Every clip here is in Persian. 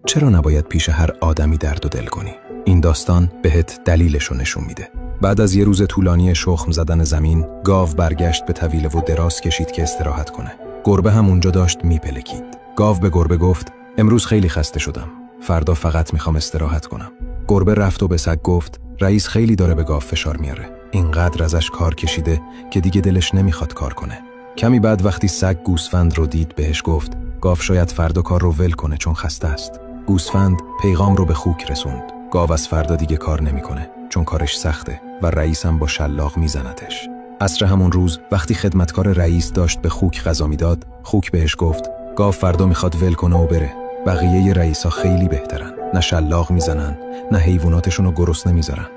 چرا نباید پیش هر آدمی درد و دل کنی؟ این داستان بهت دلیلشو نشون میده. بعد از یه روز طولانی شخم زدن زمین، گاو برگشت به طویله و دراز کشید که استراحت کنه. گربه هم اونجا داشت میپلکید. گاو به گربه گفت: امروز خیلی خسته شدم. فردا فقط میخوام استراحت کنم. گربه رفت و به سگ گفت: رئیس خیلی داره به گاو فشار میاره. اینقدر ازش کار کشیده که دیگه دلش نمیخواد کار کنه. کمی بعد وقتی سگ گوسفند رو دید بهش گفت: گاو شاید فردا کار رو ول کنه چون خسته است. گوسفند پیغام رو به خوک رسوند. گاو از فردا دیگه کار نمیکنه چون کارش سخته و رئیس هم با شلاق میزندش. عصر همون روز وقتی خدمتکار رئیس داشت به خوک غذا میداد، خوک بهش گفت: گاو فردا میخواد ول کنه و بره. بقیه رئیسا خیلی بهترن. نه شلاق میزنن، نه حیواناتشون رو گرسنه میذارن.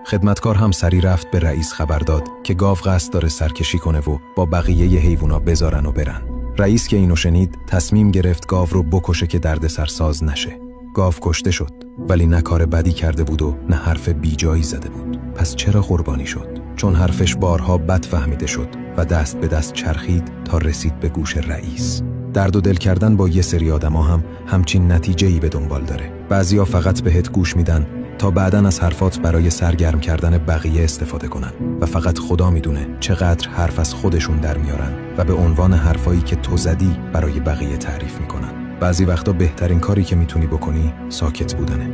خدمتکار هم سری رفت به رئیس خبر داد که گاو قصد داره سرکشی کنه و با بقیه حیوونا بذارن و برن. رئیس که اینو شنید تصمیم گرفت گاو رو بکشه که دردسرساز نشه. گاو کشته شد، ولی نه کار بدی کرده بود و نه حرف بیجایی زده بود. پس چرا قربانی شد؟ چون حرفش بارها بد فهمیده شد و دست به دست چرخید تا رسید به گوش رئیس. درد و دل کردن با یه سری آدما هم همچین نتیجه‌ای به دنبال داره. بعضیا فقط بهت گوش میدن تا بعدن از حرفات برای سرگرم کردن بقیه استفاده کنن و فقط خدا میدونه چقدر حرف از خودشون در میارن و به عنوان حرفایی که تو زدی برای بقیه تعریف میکنن. بعضی وقتا بهترین کاری که میتونی بکنی ساکت بودنه.